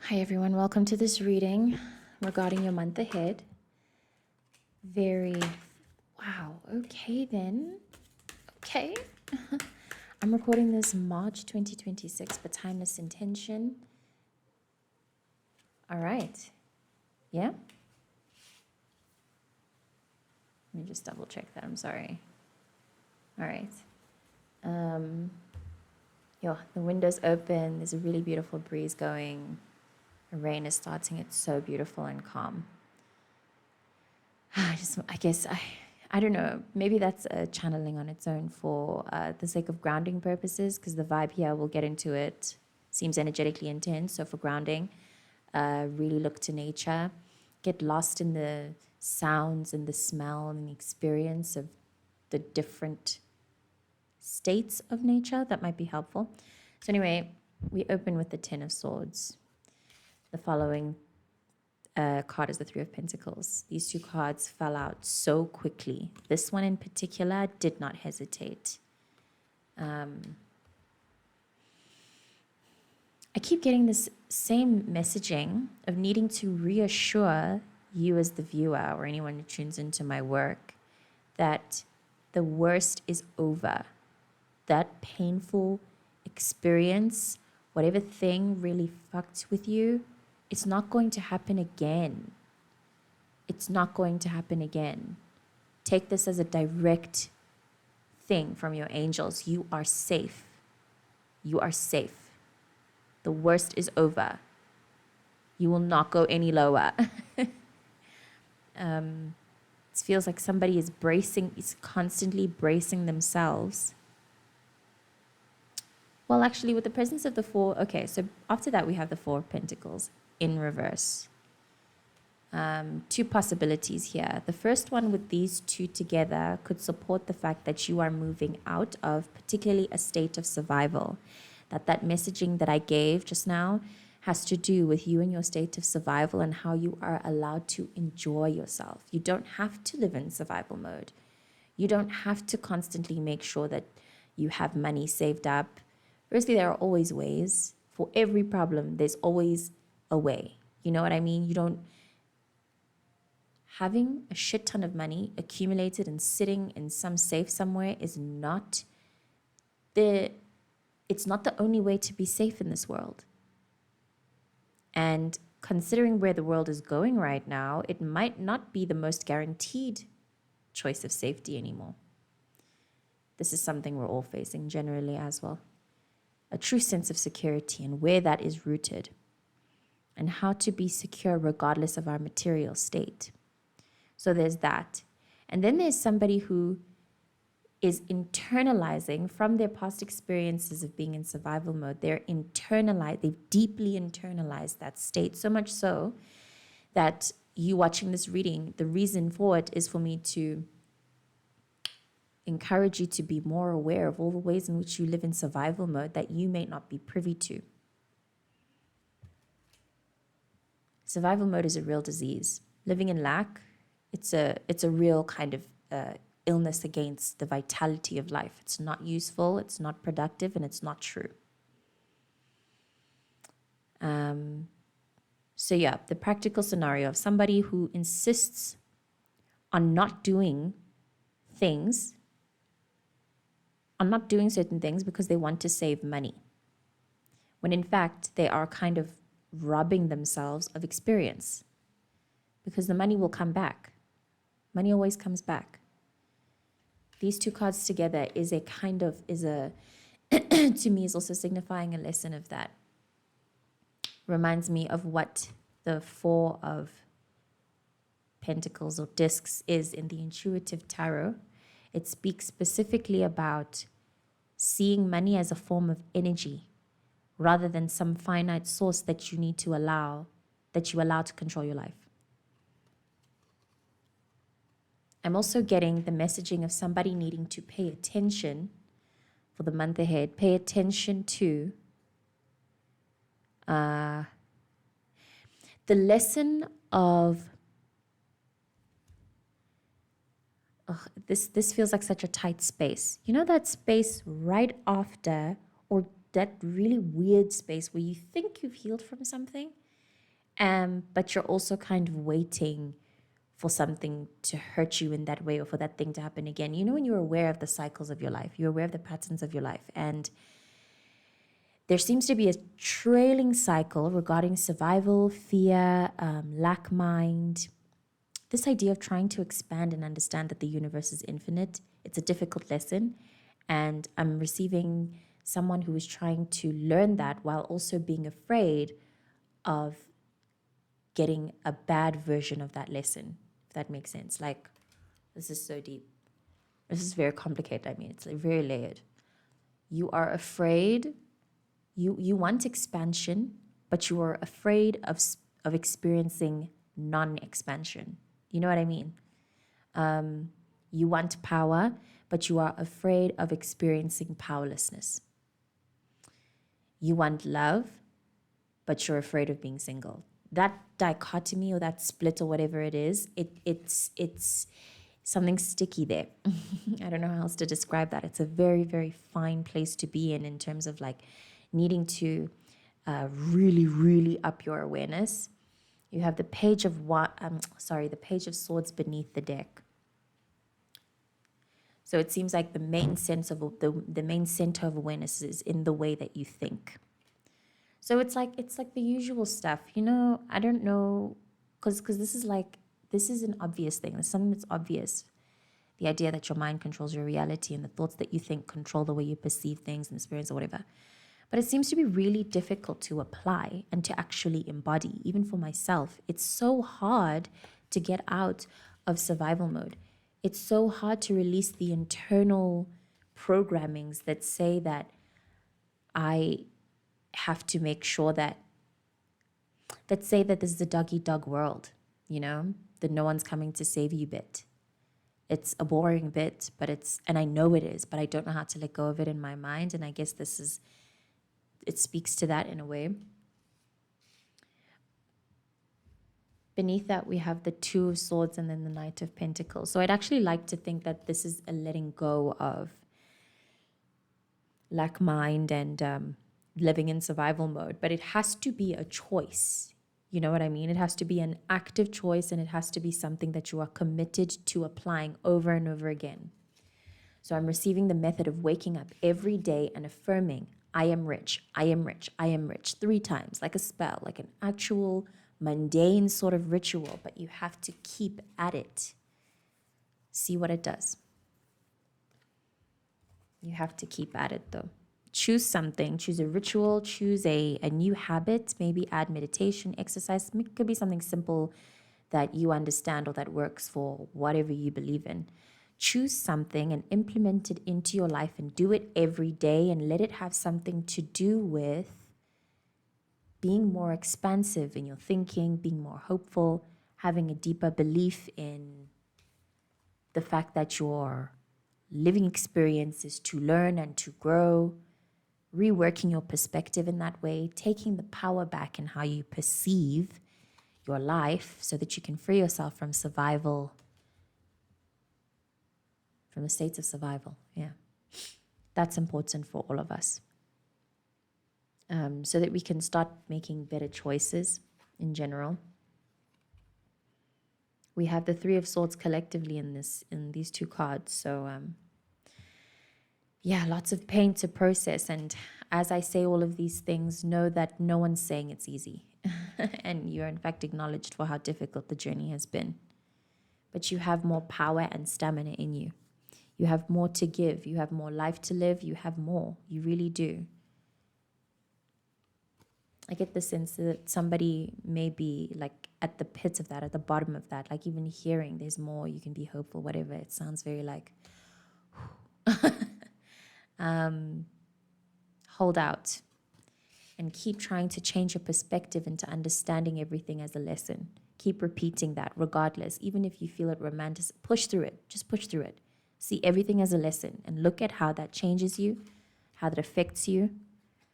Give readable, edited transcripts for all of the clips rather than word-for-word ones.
Hi everyone, welcome to this reading regarding your month ahead. Wow, okay then. Okay. I'm recording this March 2026, but timeless intention. All right. Yeah? Let me just double check that. I'm sorry. All right. The window's open. There's a really beautiful breeze going. The rain is starting. It's so beautiful and calm. I don't know. Maybe that's a channeling on its own for the sake of grounding purposes, because the vibe here, we'll get into it, seems energetically intense. So for grounding, really look to nature, get lost in the sounds and the smell and the experience of the different states of nature. That might be helpful. So anyway, we open with the Ten of Swords. The following card is the Three of Pentacles. These two cards fell out so quickly. This one in particular did not hesitate. I keep getting this same messaging of needing to reassure you as the viewer or anyone who tunes into my work that the worst is over. That painful experience, whatever thing really fucked with you, it's not going to happen again. It's not going to happen again. Take this as a direct thing from your angels. You are safe. You are safe. The worst is over. You will not go any lower. It feels like somebody is constantly bracing themselves. Well, actually, with the presence of the Four, okay, so after that we have the Four of Pentacles in reverse. Two possibilities here. The first one with these two together could support the fact that you are moving out of particularly a state of survival. That messaging that I gave just now has to do with you and your state of survival and how you are allowed to enjoy yourself. You don't have to live in survival mode. You don't have to constantly make sure that you have money saved up. Firstly, there are always ways. For every problem, there's always a way. You know what I mean? Having a shit ton of money accumulated and sitting in some safe somewhere is not it's not the only way to be safe in this world. And considering where the world is going right now, it might not be the most guaranteed choice of safety anymore. This is something we're all facing generally as well. A true sense of security and where that is rooted, and how to be secure regardless of our material state. So there's that. And then there's somebody who is internalizing from their past experiences of being in survival mode. They've deeply internalized that state, so much so that you watching this reading, the reason for it is for me to encourage you to be more aware of all the ways in which you live in survival mode that you may not be privy to. Survival mode is a real disease. Living in lack, it's a real kind of illness against the vitality of life. It's not useful, it's not productive, and it's not true. So yeah, the practical scenario of somebody who insists on not doing certain things because they want to save money, when in fact they are kind of robbing themselves of experience, because the money will come back. Money always comes back. These two cards together to me is also signifying a lesson of that. Reminds me of what the Four of Pentacles or discs is in the intuitive tarot. It speaks specifically about seeing money as a form of energy rather than some finite source that you allow to control your life. I'm also getting the messaging of somebody needing to pay attention for the month ahead. Pay attention to the lesson of this feels like such a tight space. You know that space right after, or that really weird space where you think you've healed from something But you're also kind of waiting for something to hurt you in that way or for that thing to happen again. You know, when you're aware of the cycles of your life, you're aware of the patterns of your life, and there seems to be a trailing cycle regarding survival, fear, lack mind. This idea of trying to expand and understand that the universe is infinite, it's a difficult lesson. And I'm receiving someone who is trying to learn that while also being afraid of getting a bad version of that lesson, if that makes sense. Like, this is so deep. This is very complicated. I mean, it's like very layered. You are afraid. You want expansion, but you are afraid of experiencing non-expansion. You know what I mean? You want power, but you are afraid of experiencing powerlessness. You want love, but you're afraid of being single. That dichotomy or that split or whatever it is, it's something sticky there. I don't know how else to describe that. It's a very, very fine place to be in terms of like needing to really, really up your awareness. You have the page of the page of swords beneath the deck. So it seems like the main sense of the main center of awareness is in the way that you think. So it's like the usual stuff, you know. I don't know, because this is an obvious thing. It's something that's obvious. The idea that your mind controls your reality and the thoughts that you think control the way you perceive things and experience or whatever. But it seems to be really difficult to apply and to actually embody, even for myself. It's so hard to get out of survival mode. It's so hard to release the internal programmings that say that I have to make sure that say that this is a dog eat dog world, you know, that no one's coming to save you bit. It's a boring bit, but and I know it is, but I don't know how to let go of it in my mind. And I guess it speaks to that in a way. Beneath that, we have the Two of Swords and then the Knight of Pentacles. So I'd actually like to think that this is a letting go of lack mind and living in survival mode, but it has to be a choice. You know what I mean? It has to be an active choice, and it has to be something that you are committed to applying over and over again. So I'm receiving the method of waking up every day and affirming, I am rich, I am rich, I am rich, 3 times, like a spell, like an actual mundane sort of ritual, but you have to keep at it. See what it does. You have to keep at it though. Choose something, choose a ritual, choose a new habit, maybe add meditation, exercise. It could be something simple that you understand or that works for whatever you believe in. Choose something and implement it into your life and do it every day and let it have something to do with being more expansive in your thinking, being more hopeful, having a deeper belief in the fact that your living experience is to learn and to grow, reworking your perspective in that way, taking the power back in how you perceive your life so that you can free yourself from survival, from the states of survival. Yeah, that's important for all of us. So that we can start making better choices in general. We have the Three of Swords collectively in these 2 cards. So yeah, lots of pain to process. And as I say all of these things, know that no one's saying it's easy. And you're in fact acknowledged for how difficult the journey has been. But you have more power and stamina in you. You have more to give. You have more life to live. You have more. You really do. I get the sense that somebody may be like at the pit of that, at the bottom of that, like even hearing there's more, you can be hopeful, whatever. It sounds very like, hold out and keep trying to change your perspective into understanding everything as a lesson. Keep repeating that regardless, even if you feel it romantic, push through it, just push through it. See everything as a lesson and look at how that changes you, how that affects you,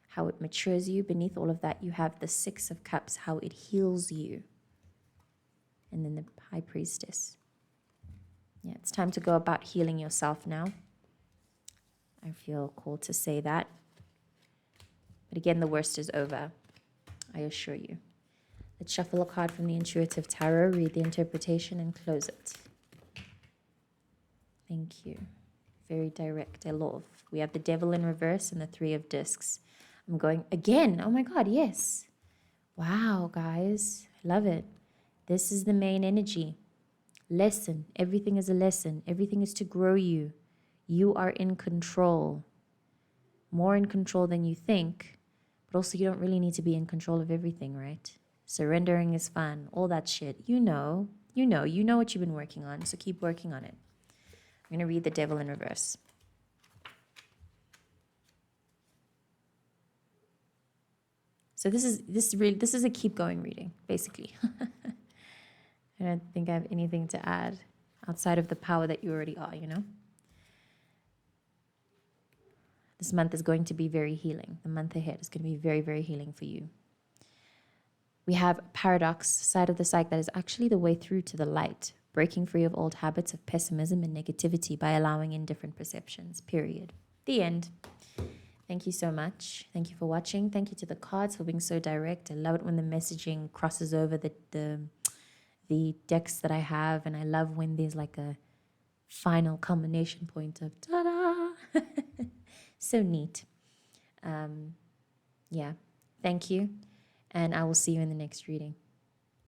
how it matures you. Beneath all of that, you have the Six of Cups, how it heals you. And then the High Priestess. Yeah, it's time to go about healing yourself now. I feel called to say that. But again, the worst is over, I assure you. Let's shuffle a card from the Intuitive Tarot, read the interpretation, and close it. Thank you. Very direct. I love. We have the Devil in reverse and the Three of Discs. I'm going again. Oh my God, yes. Wow, guys. I love it. This is the main energy. Lesson. Everything is a lesson. Everything is to grow you. You are in control. More in control than you think. But also, you don't really need to be in control of everything, right? Surrendering is fun. All that shit. You know what you've been working on. So keep working on it. I'm going to read the Devil in reverse. So this is a keep going reading, basically. I don't think I have anything to add outside of the power that you already are, you know? This month is going to be very healing. The month ahead is going to be very, very healing for you. We have paradox, side of the psyche that is actually the way through to the light, breaking free of old habits of pessimism and negativity by allowing in different perceptions, period. The end. Thank you so much. Thank you for watching. Thank you to the cards for being so direct. I love it when the messaging crosses over the decks that I have, and I love when there's like a final culmination point of ta-da. So neat. Yeah. Thank you. And I will see you in the next reading.